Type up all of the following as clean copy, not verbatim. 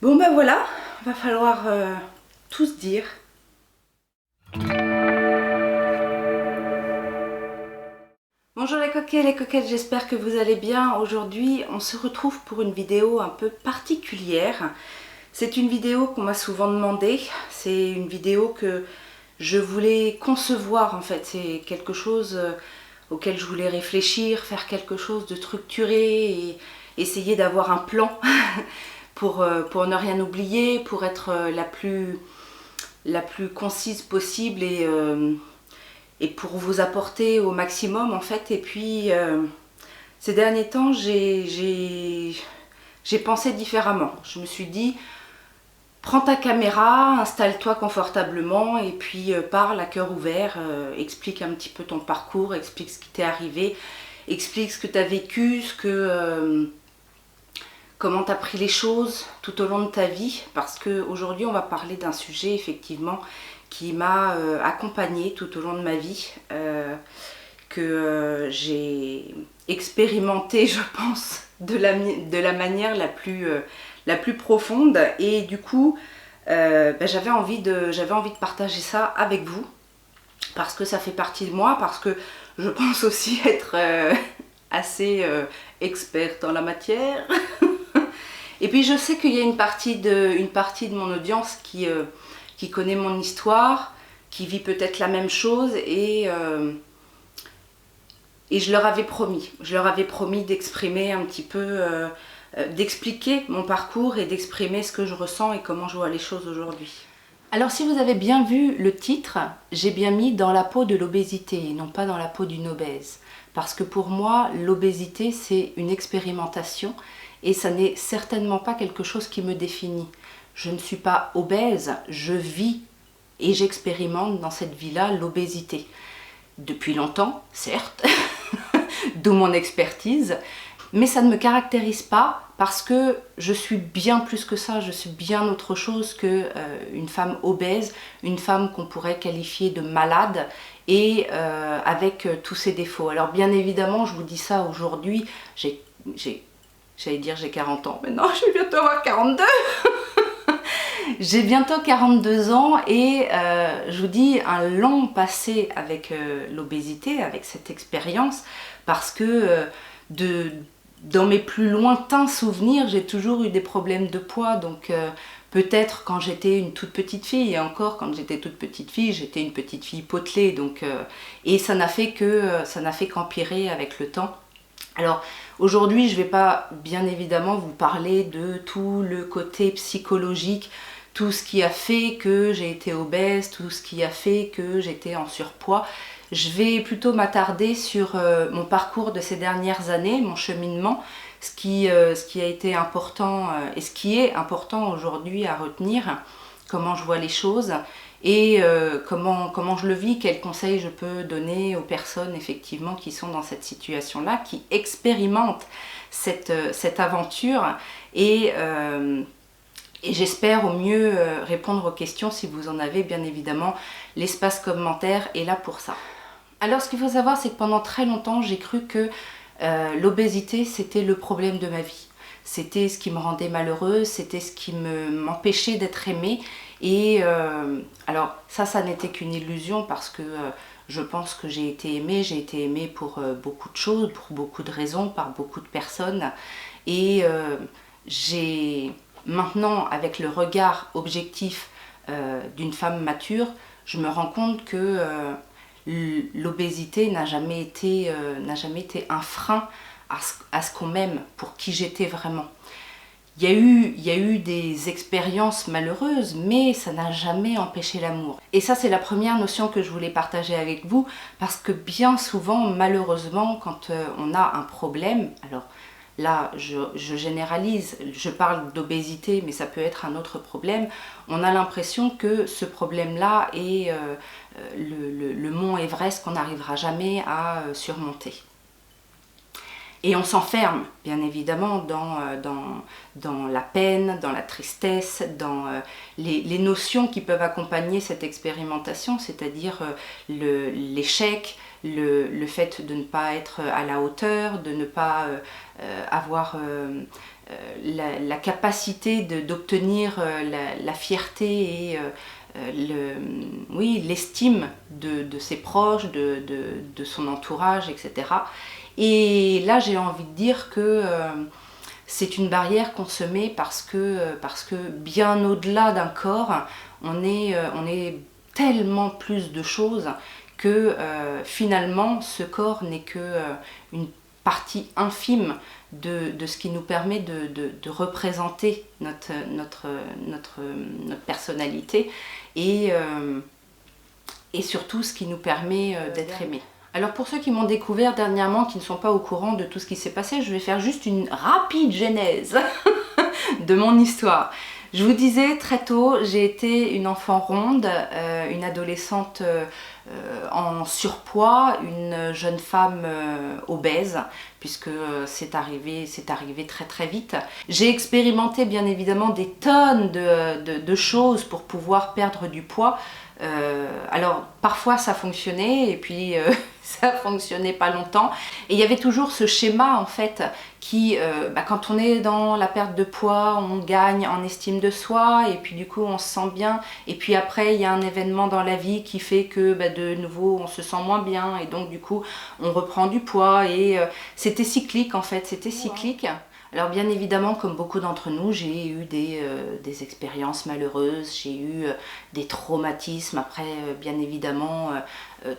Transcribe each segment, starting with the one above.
Bon ben voilà, va falloir tout se dire. Bonjour les coquets, les coquettes, j'espère que vous allez bien. Aujourd'hui, on se retrouve pour une vidéo un peu particulière. C'est une vidéo qu'on m'a souvent demandé. C'est une vidéo que je voulais concevoir en fait. C'est quelque chose auquel je voulais réfléchir, faire quelque chose de structuré et essayer d'avoir un plan pour ne rien oublier, pour être la plus concise possible et pour vous apporter au maximum en fait. Et puis ces derniers temps j'ai pensé différemment. Je me suis dit, prends ta caméra, installe-toi confortablement et puis parle à cœur ouvert, explique un petit peu ton parcours, explique ce qui t'est arrivé, explique ce que tu as vécu, comment tu as pris les choses tout au long de ta vie, parce qu'aujourd'hui on va parler d'un sujet effectivement qui m'a accompagnée tout au long de ma vie, que j'ai expérimenté, je pense, de la manière la plus profonde. Et du coup, j'avais envie de partager ça avec vous, parce que ça fait partie de moi, parce que je pense aussi être assez experte en la matière. Et puis je sais qu'il y a une partie de mon audience qui connaît mon histoire, qui vit peut-être la même chose, et je leur avais promis d'exprimer un petit peu, d'expliquer mon parcours et d'exprimer ce que je ressens et comment je vois les choses aujourd'hui. Alors si vous avez bien vu le titre, j'ai bien mis dans la peau de l'obésité et non pas dans la peau d'une obèse. Parce que pour moi, l'obésité c'est une expérimentation et ça n'est certainement pas quelque chose qui me définit. Je ne suis pas obèse, je vis et j'expérimente dans cette vie-là l'obésité. Depuis longtemps, certes, d'où mon expertise, mais ça ne me caractérise pas parce que je suis bien plus que ça, je suis bien autre chose qu'une femme obèse, une femme qu'on pourrait qualifier de malade et avec tous ses défauts. Alors bien évidemment, je vous dis ça aujourd'hui, j'allais dire j'ai 40 ans, mais non, je vais bientôt avoir 42. J'ai bientôt 42 ans et je vous dis un long passé avec l'obésité, avec cette expérience, parce que dans mes plus lointains souvenirs, j'ai toujours eu des problèmes de poids, donc peut-être quand j'étais une toute petite fille, et encore quand j'étais toute petite fille, j'étais une petite fille potelée, donc, et ça n'a fait qu'empirer avec le temps. Alors aujourd'hui, je ne vais pas bien évidemment vous parler de tout le côté psychologique, tout ce qui a fait que j'ai été obèse, tout ce qui a fait que j'étais en surpoids. Je vais plutôt m'attarder sur mon parcours de ces dernières années, mon cheminement, ce qui a été important et ce qui est important aujourd'hui à retenir, comment je vois les choses et comment je le vis, quels conseils je peux donner aux personnes effectivement qui sont dans cette situation-là, qui expérimentent cette aventure et j'espère au mieux répondre aux questions si vous en avez, bien évidemment. L'espace commentaire est là pour ça. Alors ce qu'il faut savoir, c'est que pendant très longtemps, j'ai cru que l'obésité, c'était le problème de ma vie. C'était ce qui me rendait malheureuse, c'était ce qui m'empêchait d'être aimée. Et alors ça n'était qu'une illusion parce que je pense que j'ai été aimée pour beaucoup de choses, pour beaucoup de raisons, par beaucoup de personnes. Et maintenant, avec le regard objectif d'une femme mature, je me rends compte que l'obésité n'a jamais été un frein à ce qu'on m'aime, pour qui j'étais vraiment. Il y a eu des expériences malheureuses, mais ça n'a jamais empêché l'amour. Et ça, c'est la première notion que je voulais partager avec vous, parce que bien souvent, malheureusement, quand on a un problème, alors là, je généralise, je parle d'obésité, mais ça peut être un autre problème, on a l'impression que ce problème-là est le mont Everest qu'on n'arrivera jamais à surmonter. Et on s'enferme, bien évidemment, dans la peine, dans la tristesse, dans les notions qui peuvent accompagner cette expérimentation, c'est-à-dire l'échec, le fait de ne pas être à la hauteur, de ne pas avoir la capacité d'obtenir la fierté et l'estime de ses proches, de son entourage, etc. Et là, j'ai envie de dire que c'est une barrière qu'on se met parce que bien au-delà d'un corps, on est tellement plus de choses que finalement, ce corps n'est que une partie infime de ce qui nous permet de représenter notre personnalité et surtout ce qui nous permet d'être aimé. Alors pour ceux qui m'ont découvert dernièrement, qui ne sont pas au courant de tout ce qui s'est passé, je vais faire juste une rapide genèse de mon histoire. Je vous disais très tôt, j'ai été une enfant ronde, une adolescente en surpoids, une jeune femme obèse, puisque c'est arrivé très très vite. J'ai expérimenté bien évidemment des tonnes de choses pour pouvoir perdre du poids. Alors parfois ça fonctionnait et puis ça fonctionnait pas longtemps, et il y avait toujours ce schéma en fait qui quand on est dans la perte de poids, on gagne en estime de soi et puis du coup on se sent bien, et puis après il y a un événement dans la vie qui fait que de nouveau on se sent moins bien et donc du coup on reprend du poids, et c'était cyclique en fait, c'était cyclique. Alors bien évidemment, comme beaucoup d'entre nous, j'ai eu des expériences malheureuses, j'ai eu des traumatismes. Après, bien évidemment,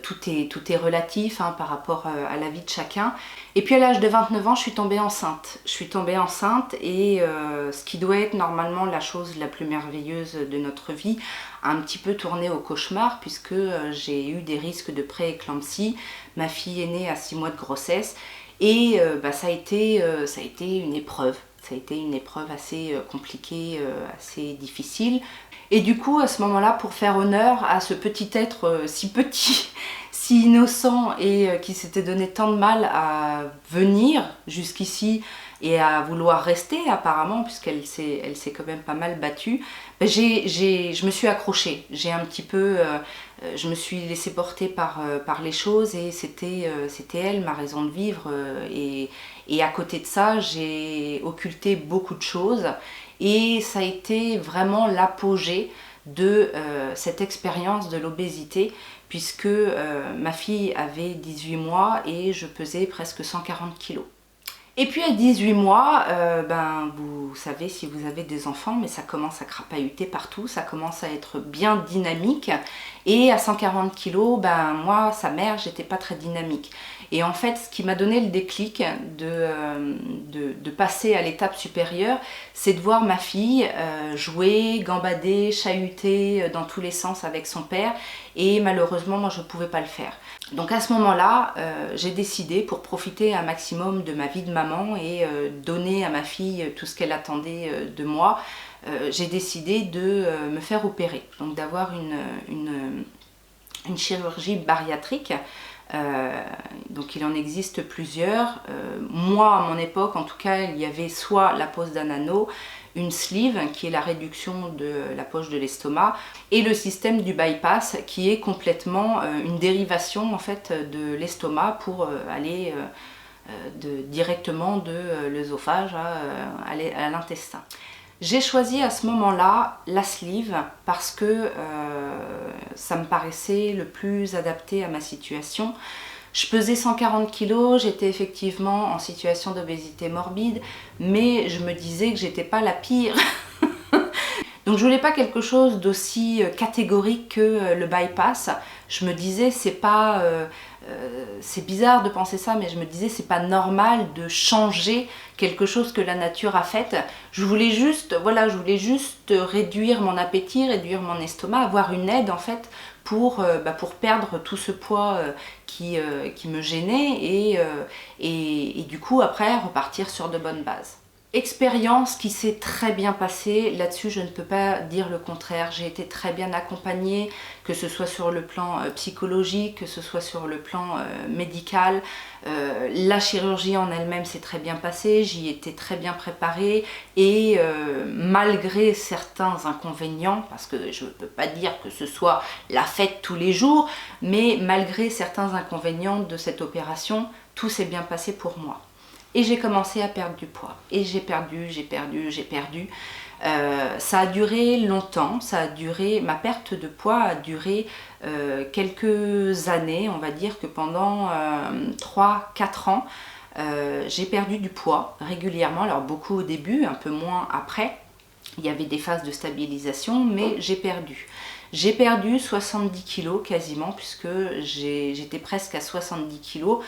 tout est relatif par rapport à la vie de chacun. Et puis à l'âge de 29 ans, je suis tombée enceinte. Je suis tombée enceinte et ce qui doit être normalement la chose la plus merveilleuse de notre vie a un petit peu tourné au cauchemar, puisque j'ai eu des risques de pré-éclampsie. Ma fille est née à 6 mois de grossesse. Et ça a été une épreuve. Ça a été une épreuve assez compliquée, assez difficile. Et du coup, à ce moment-là, pour faire honneur à ce petit être si petit, si innocent et qui s'était donné tant de mal à venir jusqu'ici et à vouloir rester apparemment, puisqu'elle s'est quand même pas mal battue, je me suis accrochée. J'ai un petit peu... je me suis laissée porter par les choses, et c'était elle, ma raison de vivre. Et à côté de ça, j'ai occulté beaucoup de choses. Et ça a été vraiment l'apogée de cette expérience de l'obésité, puisque ma fille avait 18 mois et je pesais presque 140 kilos. Et puis à 18 mois, vous savez si vous avez des enfants, mais ça commence à crapahuter partout, ça commence à être bien dynamique. Et à 140 kilos, moi, sa mère, j'étais pas très dynamique. Et en fait, ce qui m'a donné le déclic de passer à l'étape supérieure, c'est de voir ma fille jouer, gambader, chahuter dans tous les sens avec son père. Et malheureusement, moi, je ne pouvais pas le faire. Donc à ce moment-là, j'ai décidé, pour profiter un maximum de ma vie de maman et donner à ma fille tout ce qu'elle attendait de moi, j'ai décidé de me faire opérer. Donc d'avoir une chirurgie bariatrique. Donc il en existe plusieurs. Moi, à mon époque, en tout cas, il y avait soit la pose d'un anneau, une sleeve qui est la réduction de la poche de l'estomac, et le système du bypass qui est complètement une dérivation en fait de l'estomac pour aller directement de l'œsophage à l'intestin. J'ai choisi à ce moment-là la sleeve parce que ça me paraissait le plus adapté à ma situation. Je pesais 140 kg, j'étais effectivement en situation d'obésité morbide, mais je me disais que j'étais pas la pire. Donc je voulais pas quelque chose d'aussi catégorique que le bypass. Je me disais c'est bizarre de penser ça, mais je me disais c'est pas normal de changer quelque chose que la nature a fait. Je voulais juste réduire mon appétit, réduire mon estomac, avoir une aide en fait pour perdre tout ce poids qui me gênait et du coup après repartir sur de bonnes bases. Expérience qui s'est très bien passée, là-dessus je ne peux pas dire le contraire. J'ai été très bien accompagnée, que ce soit sur le plan psychologique, que ce soit sur le plan médical. La chirurgie en elle-même s'est très bien passée, j'y étais très bien préparée et malgré certains inconvénients, parce que je ne peux pas dire que ce soit la fête tous les jours, mais malgré certains inconvénients de cette opération, tout s'est bien passé pour moi. Et j'ai commencé à perdre du poids. Et j'ai perdu. Ça a duré longtemps, ma perte de poids a duré quelques années, on va dire que pendant 3-4 ans, j'ai perdu du poids régulièrement, alors beaucoup au début, un peu moins après. Il y avait des phases de stabilisation, mais j'ai perdu. J'ai perdu 70 kilos quasiment, puisque j'étais presque à 70 kilos.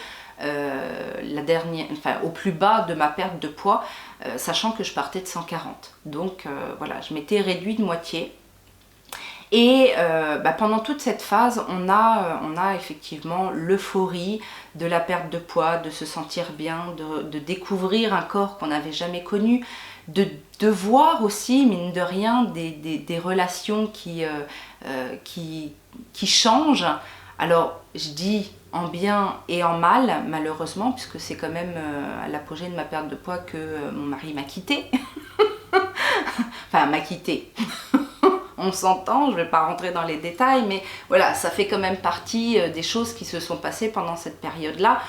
Au plus bas de ma perte de poids, sachant que je partais de 140. Donc voilà, je m'étais réduit de moitié. Et pendant toute cette phase, on a effectivement l'euphorie de la perte de poids, de se sentir bien, de découvrir un corps qu'on n'avait jamais connu, de voir aussi, mine de rien, des relations qui changent. Alors, je dis en bien et en mal, malheureusement, puisque c'est quand même à l'apogée de ma perte de poids que mon mari m'a quittée. Enfin, m'a quittée. On s'entend, je ne vais pas rentrer dans les détails, mais voilà, ça fait quand même partie des choses qui se sont passées pendant cette période-là.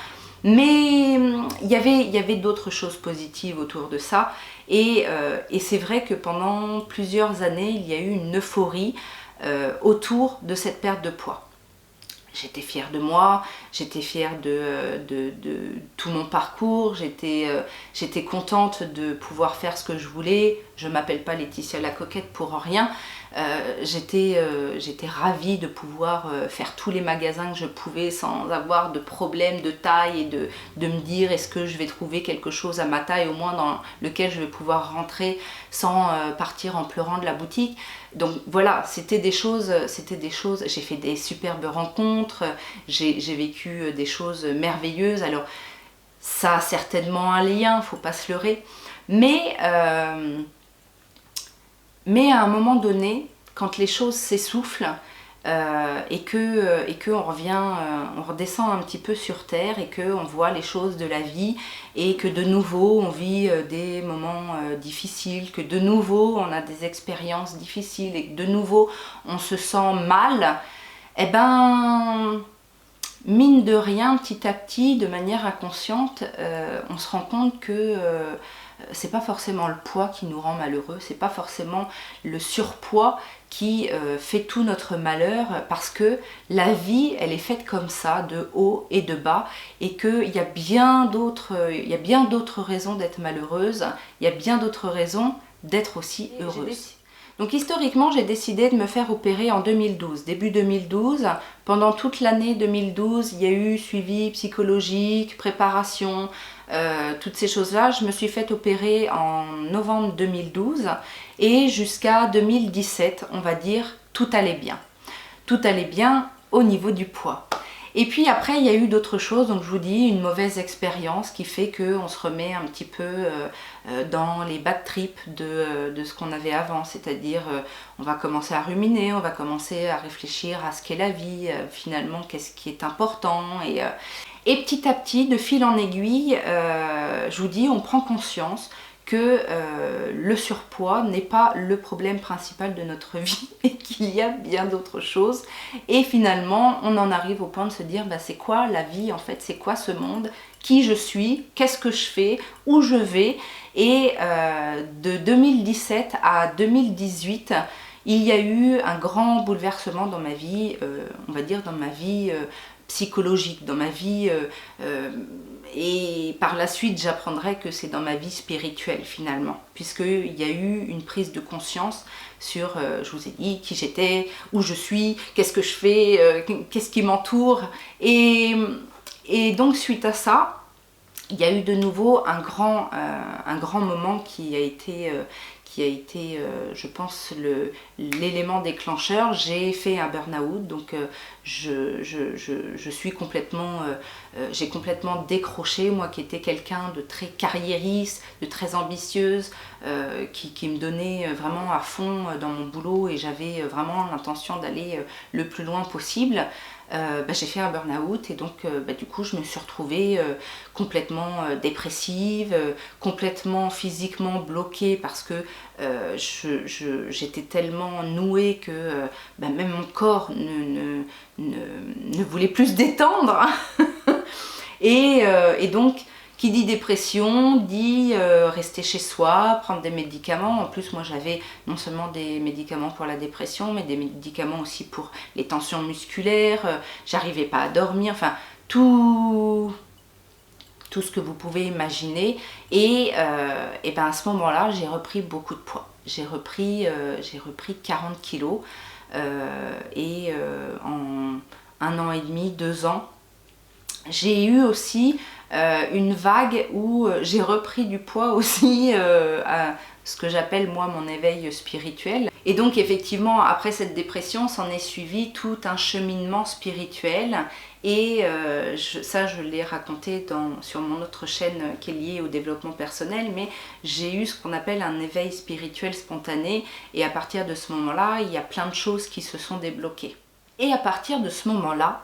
Mais il y avait d'autres choses positives autour de ça. Et c'est vrai que pendant plusieurs années, il y a eu une euphorie autour de cette perte de poids. J'étais fière de moi, j'étais fière de tout mon parcours, j'étais contente de pouvoir faire ce que je voulais. Je ne m'appelle pas Laetitia la coquette pour rien. J'étais ravie de pouvoir faire tous les magasins que je pouvais sans avoir de problème de taille et de me dire est-ce que je vais trouver quelque chose à ma taille au moins dans lequel je vais pouvoir rentrer sans partir en pleurant de la boutique. Donc voilà, c'était des choses, j'ai fait des superbes rencontres, j'ai vécu des choses merveilleuses. Alors ça a certainement un lien, faut pas se leurrer, mais à un moment donné, quand les choses s'essoufflent et que on revient, on redescend un petit peu sur terre et que on voit les choses de la vie et que de nouveau on vit des moments difficiles, que de nouveau on a des expériences difficiles et que de nouveau on se sent mal, eh ben mine de rien, petit à petit, de manière inconsciente, on se rend compte que c'est pas forcément le poids qui nous rend malheureux, c'est pas forcément le surpoids qui fait tout notre malheur, parce que la vie, elle est faite comme ça, de haut et de bas, et qu'il y a bien d'autres raisons d'être malheureuse, il y a bien d'autres raisons d'être aussi heureuse. Donc historiquement, j'ai décidé de me faire opérer en 2012, début 2012. Pendant toute l'année 2012, il y a eu suivi psychologique, préparation, toutes ces choses-là. Je me suis fait opérer en novembre 2012 et jusqu'à 2017, on va dire, tout allait bien. Tout allait bien au niveau du poids. Et puis après, il y a eu d'autres choses, donc je vous dis, une mauvaise expérience qui fait qu'on se remet un petit peu dans les bad trips de ce qu'on avait avant, c'est-à-dire on va commencer à ruminer, on va commencer à réfléchir à ce qu'est la vie, finalement qu'est-ce qui est important, et petit à petit, de fil en aiguille, je vous dis, on prend conscience que le surpoids n'est pas le problème principal de notre vie et qu'il y a bien d'autres choses. Et finalement, on en arrive au point de se dire, bah, c'est quoi la vie en fait? C'est quoi ce monde? Qui je suis? Qu'est-ce que je fais? Où je vais? Et de 2017 à 2018, il y a eu un grand bouleversement dans ma vie, on va dire dans ma vie psychologique, dans ma vie et par la suite j'apprendrai que c'est dans ma vie spirituelle finalement, puisqu'il y a eu une prise de conscience sur, je vous ai dit, qui j'étais, où je suis, qu'est-ce que je fais, qu'est-ce qui m'entoure, et donc suite à ça, il y a eu de nouveau un grand moment qui qui a été, je pense, l'élément déclencheur. J'ai fait un burn-out, donc je suis complètement, j'ai complètement décroché, moi qui étais quelqu'un de très carriériste, de très ambitieuse, qui me donnait vraiment à fond dans mon boulot et j'avais vraiment l'intention d'aller le plus loin possible. J'ai fait un burn-out et donc du coup je me suis retrouvée complètement dépressive, complètement physiquement bloquée parce que j'étais tellement nouée que même mon corps ne voulait plus se détendre. Et donc qui dit dépression, dit rester chez soi, prendre des médicaments. En plus, moi j'avais non seulement des médicaments pour la dépression, mais des médicaments aussi pour les tensions musculaires. J'arrivais pas à dormir, enfin tout ce que vous pouvez imaginer. Et à ce moment-là, j'ai repris beaucoup de poids. J'ai repris 40 kilos en 1 an et demi, 2 ans. J'ai eu aussi une vague où j'ai repris du poids aussi à ce que j'appelle moi mon éveil spirituel. Et donc effectivement après cette dépression s'en est suivi tout un cheminement spirituel et ça je l'ai raconté sur mon autre chaîne qui est liée au développement personnel, mais j'ai eu ce qu'on appelle un éveil spirituel spontané et à partir de ce moment-là il y a plein de choses qui se sont débloquées. Et à partir de ce moment-là,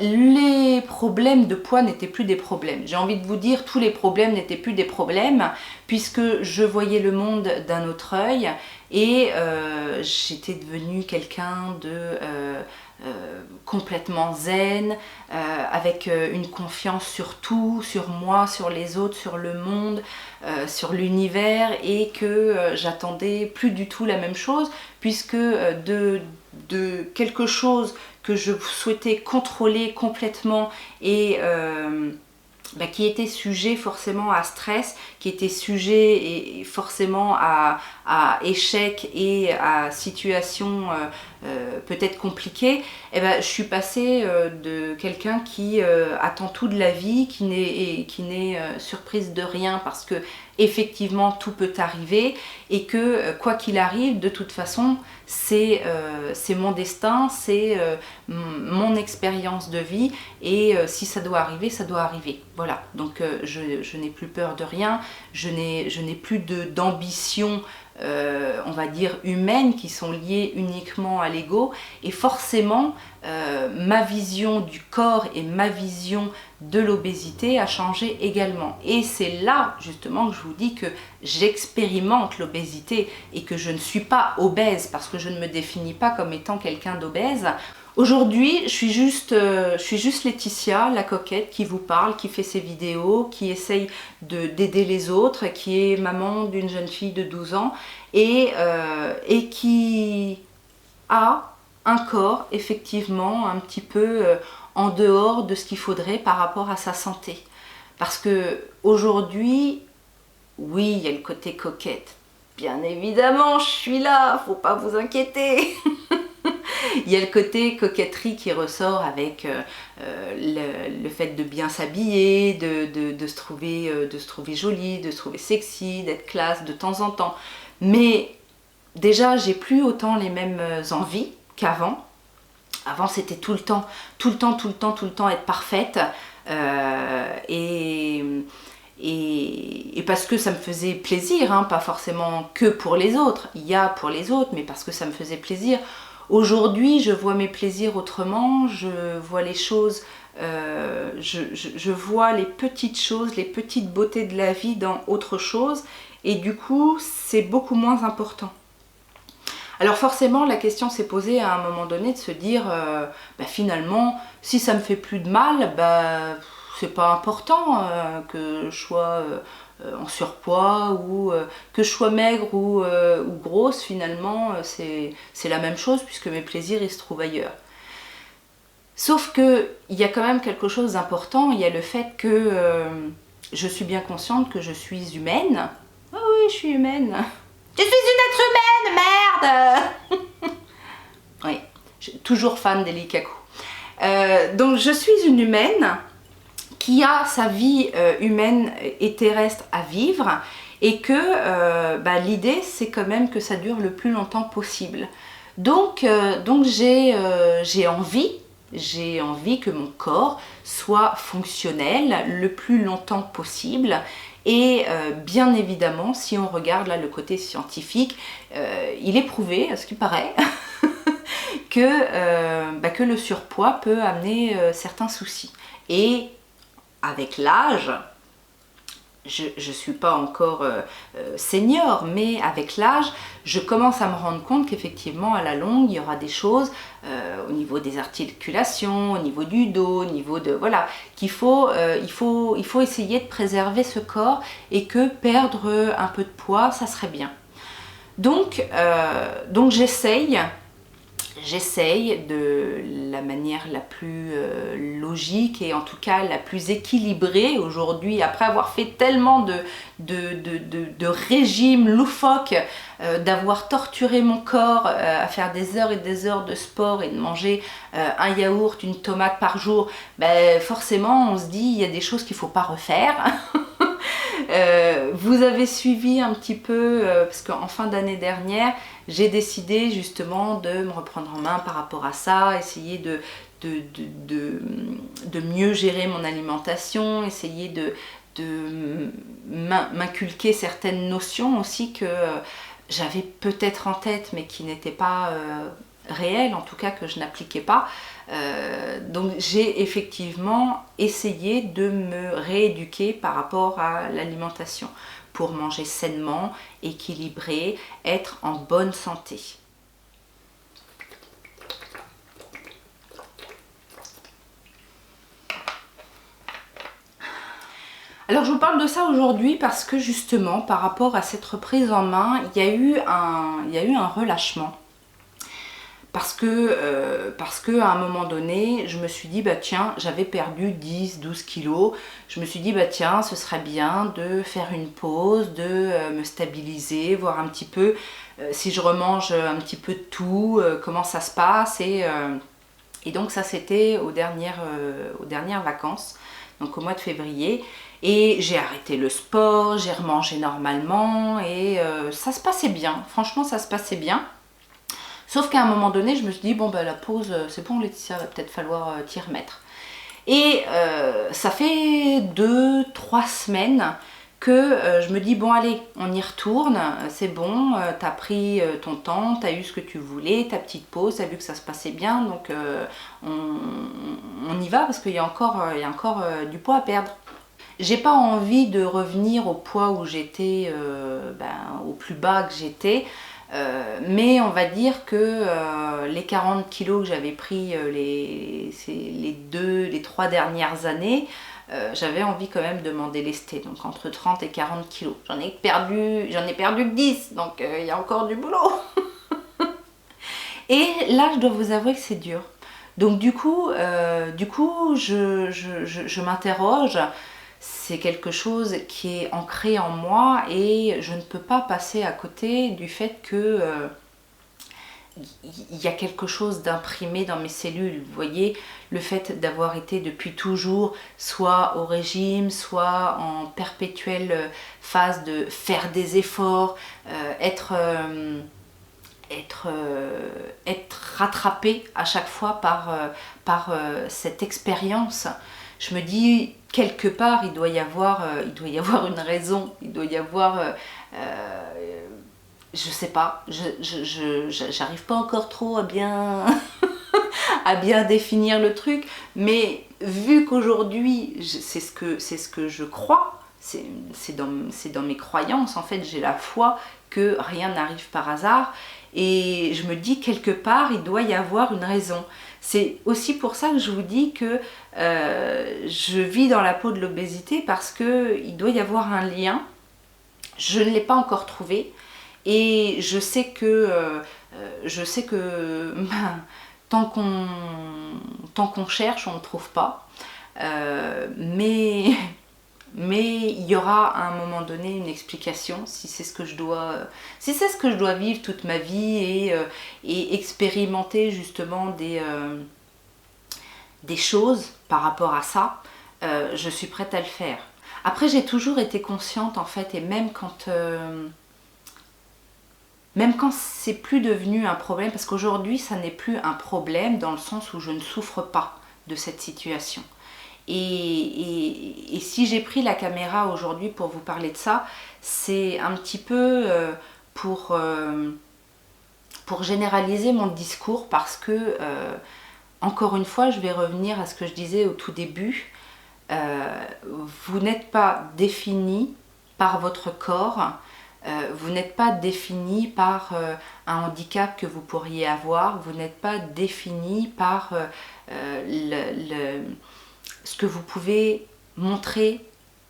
les problèmes de poids n'étaient plus des problèmes. J'ai envie de vous dire, tous les problèmes n'étaient plus des problèmes puisque je voyais le monde d'un autre œil et j'étais devenue quelqu'un de complètement zen, avec une confiance sur tout, sur moi, sur les autres, sur le monde, sur l'univers et que j'attendais plus du tout la même chose puisque de quelque chose que je souhaitais contrôler complètement et qui était sujet forcément à stress, qui était sujet et forcément à échec et à situation peut-être compliquée, je suis passée de quelqu'un qui attend tout de la vie, qui n'est surprise de rien parce que effectivement tout peut arriver et que quoi qu'il arrive de toute façon c'est mon destin, c'est mon expérience de vie et si ça doit arriver, ça doit arriver. Voilà, donc je n'ai plus peur de rien, je n'ai plus d'ambition on va dire humaines qui sont liées uniquement à l'ego et forcément ma vision du corps et ma vision de l'obésité a changé également et c'est là justement que je vous dis que j'expérimente l'obésité et que je ne suis pas obèse parce que je ne me définis pas comme étant quelqu'un d'obèse. Aujourd'hui, je suis juste Laetitia, la coquette, qui vous parle, qui fait ses vidéos, qui essaye d'aider les autres, qui est maman d'une jeune fille de 12 ans et qui a un corps effectivement un petit peu en dehors de ce qu'il faudrait par rapport à sa santé. Parce que aujourd'hui, oui, il y a le côté coquette. Bien évidemment, je suis là, faut pas vous inquiéter. Il y a le côté coquetterie qui ressort avec le fait de bien s'habiller, de se trouver jolie, de se trouver sexy, d'être classe de temps en temps. Mais déjà, j'ai plus autant les mêmes envies qu'avant. Avant, c'était tout le temps être parfaite. Et parce que ça me faisait plaisir, hein, pas forcément que pour les autres. Il y a pour les autres, mais parce que ça me faisait plaisir. Aujourd'hui, je vois mes plaisirs autrement, je vois les choses, je vois les petites choses, les petites beautés de la vie dans autre chose et du coup, c'est beaucoup moins important. Alors forcément, la question s'est posée à un moment donné de se dire, finalement, si ça me fait plus de mal, c'est pas important que je sois en surpoids ou que je sois maigre ou grosse, finalement c'est la même chose puisque mes plaisirs ils se trouvent ailleurs. Sauf que il y a quand même quelque chose d'important, il y a le fait que je suis bien consciente que je suis humaine. Ah oui, je suis humaine. Je suis une être humaine, merde. Oui, je suis toujours fan des Likaku. Donc je suis une humaine qui a sa vie humaine et terrestre à vivre et que l'idée c'est quand même que ça dure le plus longtemps possible. Donc j'ai envie que mon corps soit fonctionnel le plus longtemps possible. Et bien évidemment, si on regarde là le côté scientifique, il est prouvé, à ce qui paraît, que le surpoids peut amener certains soucis. Et avec l'âge, je ne suis pas encore senior, mais avec l'âge, je commence à me rendre compte qu'effectivement, à la longue, il y aura des choses au niveau des articulations, au niveau du dos, au niveau de... Voilà, il faut essayer de préserver ce corps et que perdre un peu de poids, ça serait bien. Donc j'essaye de la manière la plus logique et en tout cas la plus équilibrée aujourd'hui, après avoir fait tellement de régimes loufoques, d'avoir torturé mon corps à faire des heures et des heures de sport et de manger un yaourt, une tomate par jour, forcément on se dit il y a des choses qu'il ne faut pas refaire. Vous avez suivi un petit peu, parce qu'en fin d'année dernière, j'ai décidé justement de me reprendre en main par rapport à ça, essayer de mieux gérer mon alimentation, essayer de m'inculquer certaines notions aussi que j'avais peut-être en tête mais qui n'étaient pas réelles, en tout cas que je n'appliquais pas. Donc j'ai effectivement essayé de me rééduquer par rapport à l'alimentation pour manger sainement, équilibré, être en bonne santé. Alors je vous parle de ça aujourd'hui parce que justement par rapport à cette reprise en main, il y a eu un relâchement. Parce que à un moment donné, je me suis dit, tiens, j'avais perdu 10-12 kilos. Je me suis dit, tiens, ce serait bien de faire une pause, de me stabiliser, voir un petit peu si je remange un petit peu de tout, comment ça se passe. Et donc ça, c'était aux dernières vacances, donc au mois de février. Et j'ai arrêté le sport, j'ai remangé normalement et ça se passait bien. Franchement, ça se passait bien. Sauf qu'à un moment donné, je me suis dit, la pause, c'est bon Laetitia, va peut-être falloir t'y remettre. Et ça fait 2-3 semaines que je me dis, bon allez, on y retourne, c'est bon, t'as pris ton temps, t'as eu ce que tu voulais, ta petite pause, t'as vu que ça se passait bien, donc on y va parce qu'il y a encore du poids à perdre. J'ai pas envie de revenir au poids où j'étais, au plus bas que j'étais. Mais on va dire que les 40 kilos que j'avais pris les 3 dernières années, j'avais envie quand même de m'en délester, donc entre 30 et 40 kilos. J'en ai perdu que 10, donc il y a encore du boulot. Et là, je dois vous avouer que c'est dur. Donc du coup je m'interroge. C'est quelque chose qui est ancré en moi et je ne peux pas passer à côté du fait que il y a quelque chose d'imprimé dans mes cellules. Vous voyez, le fait d'avoir été depuis toujours soit au régime, soit en perpétuelle phase de faire des efforts, être rattrapé à chaque fois par cette expérience. Je me dis, quelque part, il doit y avoir une raison, il doit y avoir, je sais pas, j'arrive pas encore trop à bien, à bien définir le truc, mais vu qu'aujourd'hui, c'est ce que je crois, c'est dans mes croyances, en fait, j'ai la foi que rien n'arrive par hasard, et je me dis, quelque part, il doit y avoir une raison. C'est aussi pour ça que je vous dis que je vis dans la peau de l'obésité parce qu'il doit y avoir un lien. Je ne l'ai pas encore trouvé et je sais que tant qu'on cherche, on ne trouve pas. Mais il y aura à un moment donné une explication si c'est ce que je dois vivre toute ma vie et expérimenter justement des choses par rapport à ça. Je suis prête à le faire. Après, j'ai toujours été consciente en fait, et même quand c'est plus devenu un problème, parce qu'aujourd'hui ça n'est plus un problème dans le sens où je ne souffre pas de cette situation. Et si j'ai pris la caméra aujourd'hui pour vous parler de ça, c'est un petit peu pour généraliser mon discours, parce que, encore une fois, je vais revenir à ce que je disais au tout début, vous n'êtes pas défini par votre corps, vous n'êtes pas défini par un handicap que vous pourriez avoir, vous n'êtes pas défini par ce que vous pouvez montrer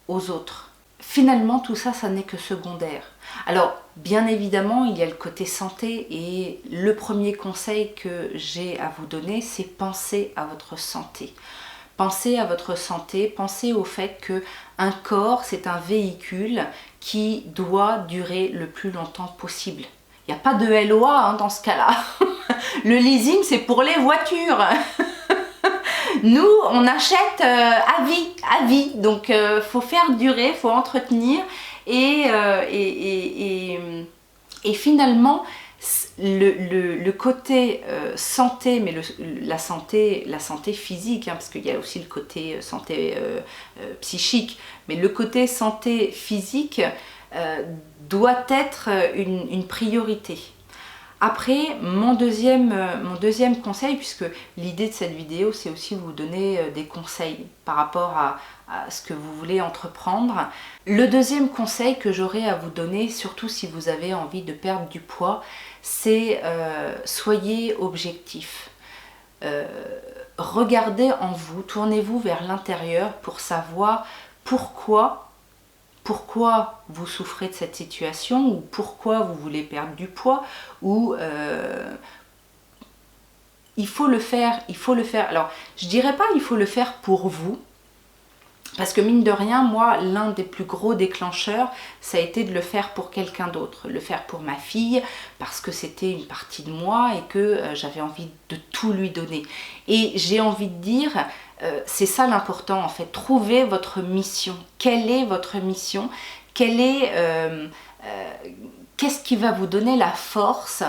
aux autres. Finalement, tout ça, ça n'est que secondaire. Alors, bien évidemment, il y a le côté santé, et le premier conseil que j'ai à vous donner, c'est penser à votre santé. Pensez à votre santé, pensez au fait que un corps, c'est un véhicule qui doit durer le plus longtemps possible. Il n'y a pas de LOA dans ce cas-là. Le leasing, c'est pour les voitures. Nous, on achète à vie. Donc, faut faire durer, faut entretenir. Et finalement, le côté santé, mais la santé physique, parce qu'il y a aussi le côté santé psychique, mais le côté santé physique doit être une priorité. Après, mon deuxième conseil, puisque l'idée de cette vidéo, c'est aussi vous donner des conseils par rapport à ce que vous voulez entreprendre. Le deuxième conseil que j'aurais à vous donner, surtout si vous avez envie de perdre du poids, c'est soyez objectif. Regardez en vous, tournez-vous vers l'intérieur pour savoir pourquoi vous souffrez de cette situation, ou pourquoi vous voulez perdre du poids, ou il faut le faire. Alors, je dirais pas il faut le faire pour vous, parce que mine de rien, moi, l'un des plus gros déclencheurs, ça a été de le faire pour quelqu'un d'autre, le faire pour ma fille, parce que c'était une partie de moi et que j'avais envie de tout lui donner. Et j'ai envie de dire, c'est ça l'important en fait, trouvez votre mission. Quelle est votre mission? Qu'est-ce qui va vous donner la force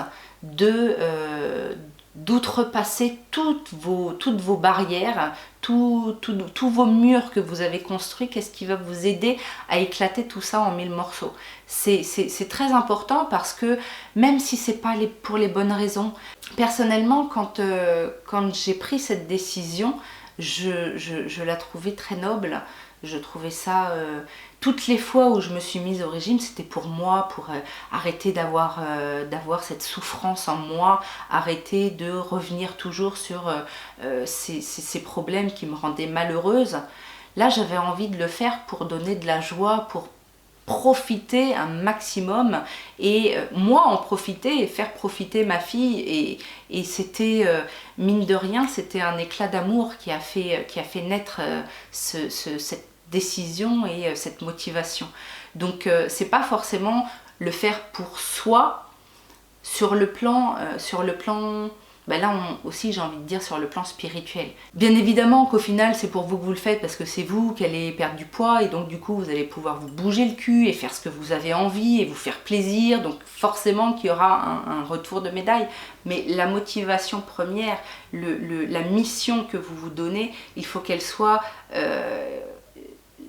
d'outrepasser toutes vos barrières, tous vos murs que vous avez construits? Qu'est-ce qui va vous aider à éclater tout ça en 1000 morceaux? C'est très important, parce que même si c'est pas pour les bonnes raisons, personnellement, quand j'ai pris cette décision, je la trouvais très noble. Je trouvais ça... toutes les fois où je me suis mise au régime, c'était pour moi, pour arrêter d'avoir cette souffrance en moi, arrêter de revenir toujours sur ces problèmes qui me rendaient malheureuse. Là, j'avais envie de le faire pour donner de la joie, pour profiter un maximum, et moi en profiter et faire profiter ma fille, et c'était mine de rien, c'était un éclat d'amour qui a fait naître cette décision et cette motivation. Donc c'est pas forcément le faire pour soi sur le plan là aussi j'ai envie de dire sur le plan spirituel. Bien évidemment qu'au final c'est pour vous que vous le faites, parce que c'est vous qui allez perdre du poids, et donc du coup vous allez pouvoir vous bouger le cul et faire ce que vous avez envie et vous faire plaisir, donc forcément qu'il y aura un retour de médaille. Mais la motivation première, la mission que vous vous donnez, il faut qu'elle soit...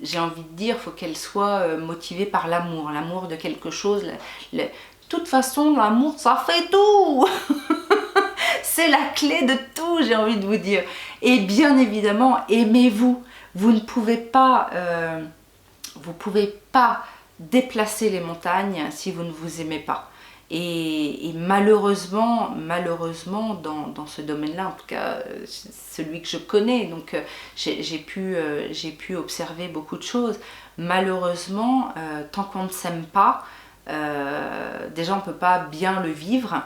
j'ai envie de dire, il faut qu'elle soit motivée par l'amour de quelque chose. De toute façon, l'amour, ça fait tout. C'est la clé de tout, j'ai envie de vous dire. Et bien évidemment, aimez-vous. Vous ne pouvez pas, déplacer les montagnes si vous ne vous aimez pas. Et malheureusement, dans ce domaine-là, en tout cas celui que je connais, donc j'ai pu observer beaucoup de choses. Malheureusement, tant qu'on ne s'aime pas, déjà on ne peut pas bien le vivre.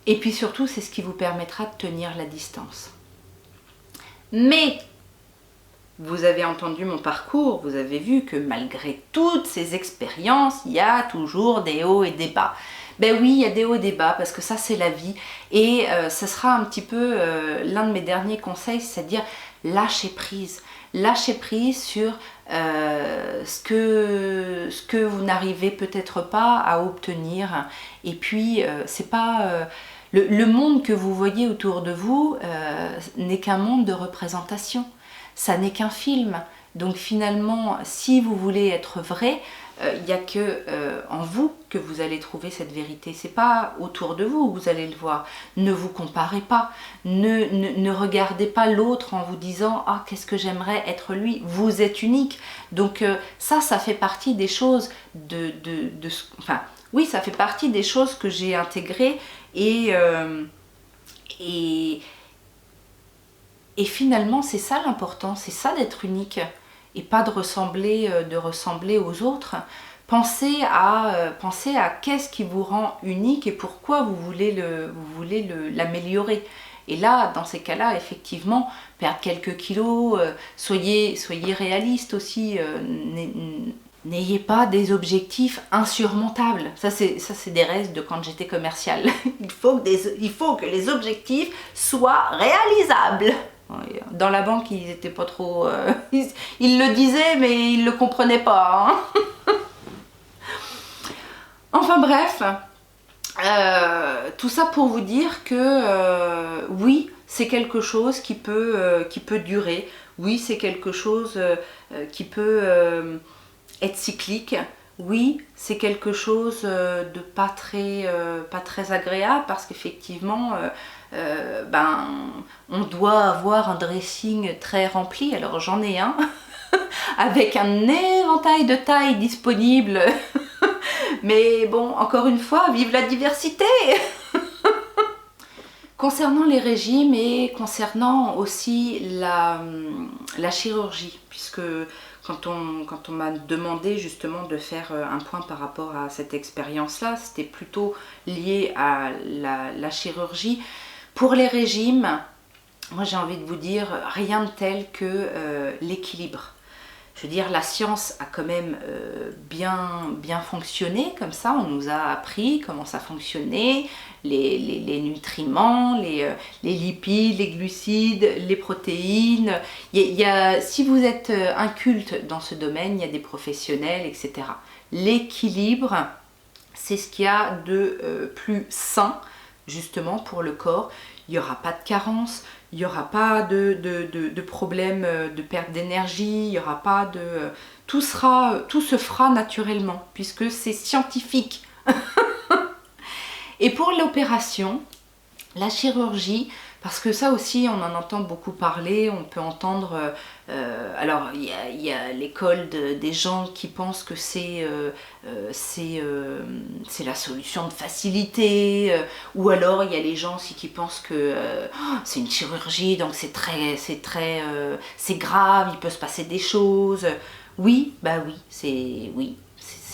Et puis surtout, c'est ce qui vous permettra de tenir la distance. Mais vous avez entendu mon parcours, vous avez vu que malgré toutes ces expériences, il y a toujours des hauts et des bas. Ben oui, il y a des hauts et des bas, parce que ça c'est la vie. Et ça sera un petit peu l'un de mes derniers conseils, c'est-à-dire lâcher prise. Lâcher prise sur ce que vous n'arrivez peut-être pas à obtenir. Et puis, c'est pas... le monde que vous voyez autour de vous n'est qu'un monde de représentation. Ça n'est qu'un film. Donc finalement, si vous voulez être vrai, il n'y a que en vous que vous allez trouver cette vérité. C'est pas autour de vous que vous allez le voir. Ne vous comparez pas. Ne regardez pas l'autre en vous disant « Ah, qu'est-ce que j'aimerais être lui ?» Vous êtes unique. Donc ça fait partie des choses enfin, oui, ça fait partie des choses que j'ai intégrées et finalement, c'est ça l'important, c'est ça d'être unique et pas de ressembler aux autres. Pensez à qu'est-ce qui vous rend unique et pourquoi vous voulez l'améliorer. Et là, dans ces cas-là, effectivement, perdre quelques kilos, soyez réaliste aussi, n'ayez pas des objectifs insurmontables. Ça c'est des restes de quand j'étais commerciale. il faut que les objectifs soient réalisables. Dans la banque, ils étaient pas trop... ils le disaient, mais ils le comprenaient pas. Hein. Enfin bref, tout ça pour vous dire que oui, c'est quelque chose qui peut durer. Oui, c'est quelque chose qui peut être cyclique. Oui, c'est quelque chose de pas très agréable parce qu'effectivement, on doit avoir un dressing très rempli. Alors j'en ai un avec un éventail de tailles disponibles. Mais bon, encore une fois, vive la diversité. Concernant les régimes et concernant aussi la chirurgie, puisque quand on m'a demandé justement de faire un point par rapport à cette expérience-là, c'était plutôt lié à la chirurgie. Pour les régimes, moi j'ai envie de vous dire rien de tel que l'équilibre. Je veux dire, la science a quand même bien fonctionné comme ça. On nous a appris comment ça fonctionnait, les nutriments, les lipides, les glucides, les protéines. Si vous êtes inculte dans ce domaine, il y a des professionnels, etc. L'équilibre, c'est ce qu'il y a de plus sain, justement, pour le corps. Il n'y aura pas de carence. Il n'y aura pas de problème de perte d'énergie, il n'y aura pas de... Tout se fera naturellement, puisque c'est scientifique. Et pour l'opération, la chirurgie, parce que ça aussi on en entend beaucoup parler, on peut entendre... alors il y a l'école des gens qui pensent que c'est la solution de facilité, ou alors il y a les gens aussi qui pensent que c'est une chirurgie, donc c'est grave, il peut se passer des choses. Oui, c'est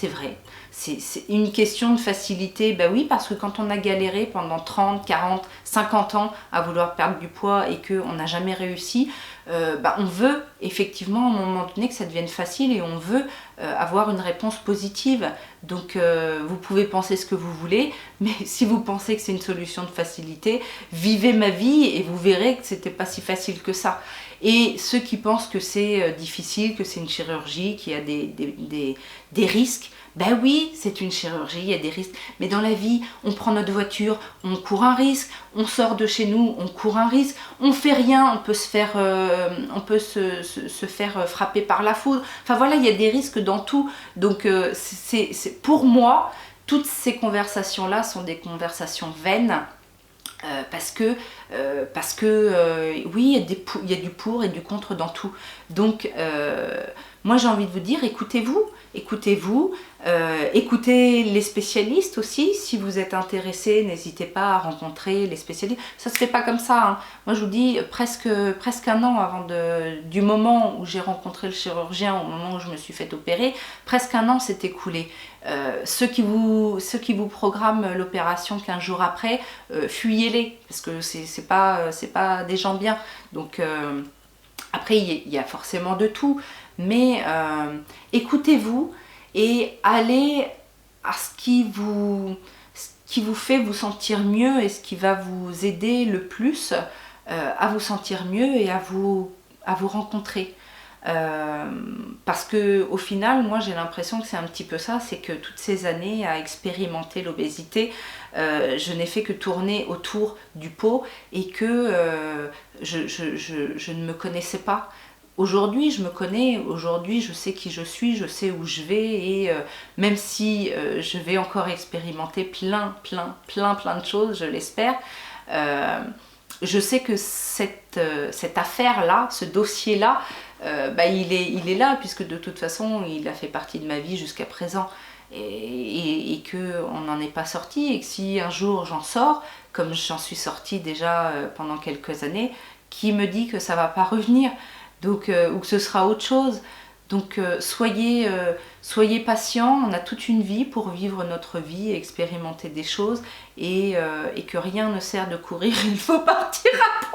vrai. C'est une question de facilité, bah oui, parce que quand on a galéré pendant 30, 40, 50 ans à vouloir perdre du poids et qu'on n'a jamais réussi, on veut effectivement à un moment donné que ça devienne facile et on veut avoir une réponse positive. Donc vous pouvez penser ce que vous voulez, mais si vous pensez que c'est une solution de facilité, vivez ma vie et vous verrez que c'était pas si facile que ça. Et ceux qui pensent que c'est difficile, que c'est une chirurgie, qu'il y a des risques, ben oui, c'est une chirurgie, il y a des risques. Mais dans la vie, on prend notre voiture, on court un risque. On sort de chez nous, on court un risque. On fait rien, on peut se faire frapper par la foudre. Enfin voilà, il y a des risques dans tout. Donc pour moi, toutes ces conversations-là sont des conversations vaines. Parce que oui, il y a du pour et du contre dans tout. Donc moi j'ai envie de vous dire, écoutez-vous, écoutez les spécialistes aussi. Si vous êtes intéressé, n'hésitez pas à rencontrer les spécialistes. Ça se fait pas comme ça, hein. Moi je vous dis, presque un an avant du moment où j'ai rencontré le chirurgien, au moment où je me suis fait opérer, presque un an s'est écoulé. Ceux qui vous programment l'opération 15 jours après, fuyez-les, parce que c'est pas des gens bien. Donc après il y a forcément de tout, mais écoutez-vous et allez à ce qui vous fait vous sentir mieux et ce qui va vous aider le plus à vous sentir mieux et à vous rencontrer. Parce que au final, moi j'ai l'impression que c'est un petit peu ça, c'est que toutes ces années à expérimenter l'obésité, je n'ai fait que tourner autour du pot et que je ne me connaissais pas. Aujourd'hui, je me connais, aujourd'hui, je sais qui je suis, je sais où je vais et même si je vais encore expérimenter plein de choses, je l'espère, je sais que cette affaire-là, ce dossier-là, il est là puisque de toute façon, il a fait partie de ma vie jusqu'à présent et qu'on n'en est pas sorti et que si un jour j'en sors, comme j'en suis sortie déjà pendant quelques années, qui me dit que ça va pas revenir? Donc, ou que ce sera autre chose. Donc soyez patients, on a toute une vie pour vivre notre vie, expérimenter des choses et que rien ne sert de courir, il faut partir à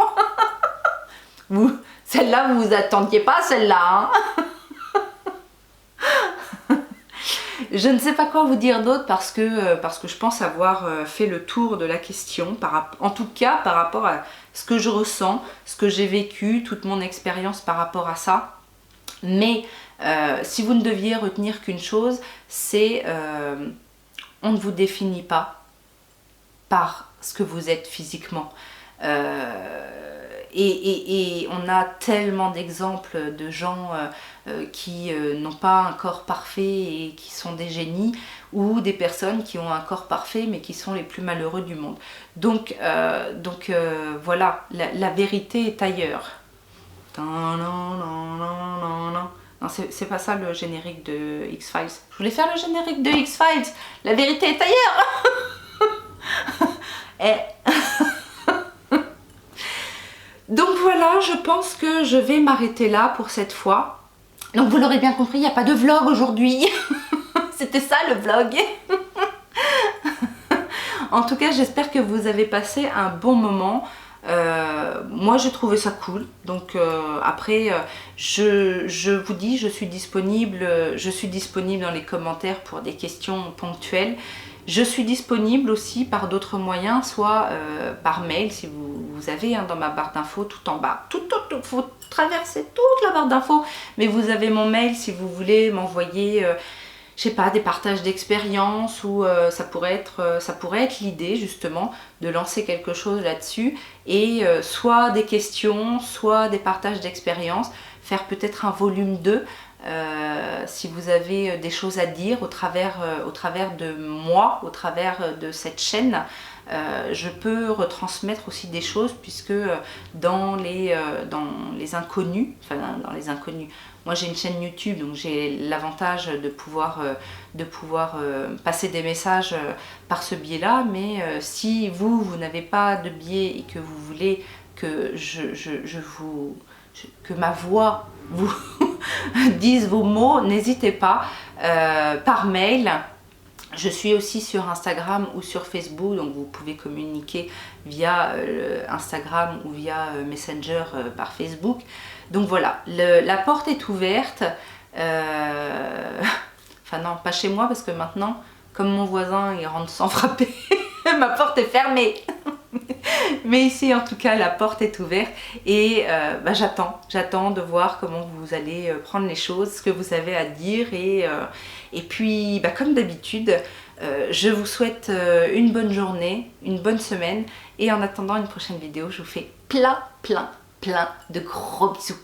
point. Celle-là, vous attendiez pas celle-là, hein. Je ne sais pas quoi vous dire d'autre parce que je pense avoir fait le tour de la question, en tout cas par rapport à ce que je ressens, ce que j'ai vécu, toute mon expérience par rapport à ça. Mais si vous ne deviez retenir qu'une chose, c'est on ne vous définit pas par ce que vous êtes physiquement. Et on a tellement d'exemples de gens qui n'ont pas un corps parfait et qui sont des génies, ou des personnes qui ont un corps parfait mais qui sont les plus malheureux du monde. Donc voilà, la vérité est ailleurs. Non, c'est pas ça le générique de X-Files. Je voulais faire le générique de X-Files. La vérité est ailleurs. Donc voilà, je pense que je vais m'arrêter là pour cette fois. Donc vous l'aurez bien compris, il n'y a pas de vlog aujourd'hui. C'était ça le vlog. En tout cas, j'espère que vous avez passé un bon moment. Moi j'ai trouvé ça cool, donc après je vous dis, je suis disponible dans les commentaires pour des questions ponctuelles. Je suis disponible aussi par d'autres moyens, soit par mail si vous avez dans ma barre d'infos tout en bas. Il faut traverser toute la barre d'infos, mais vous avez mon mail si vous voulez m'envoyer je sais pas, des partages d'expérience ou ça pourrait être l'idée justement de lancer quelque chose là-dessus et soit des questions, soit des partages d'expérience, faire peut-être un volume 2 si vous avez des choses à dire au travers de moi, au travers de cette chaîne. Je peux retransmettre aussi des choses puisque dans les inconnus, moi j'ai une chaîne YouTube donc j'ai l'avantage de pouvoir passer des messages par ce biais-là, mais si vous n'avez pas de biais et que vous voulez que que ma voix vous dise vos mots, n'hésitez pas par mail. Je suis aussi sur Instagram ou sur Facebook, donc vous pouvez communiquer via Instagram ou via Messenger par Facebook. Donc voilà, la porte est ouverte. Enfin non, pas chez moi parce que maintenant, comme mon voisin il rentre sans frapper, ma porte est fermée. Mais ici en tout cas la porte est ouverte et j'attends de voir comment vous allez prendre les choses, ce que vous avez à dire et puis comme d'habitude je vous souhaite une bonne journée, une bonne semaine et en attendant une prochaine vidéo je vous fais plein de gros bisous.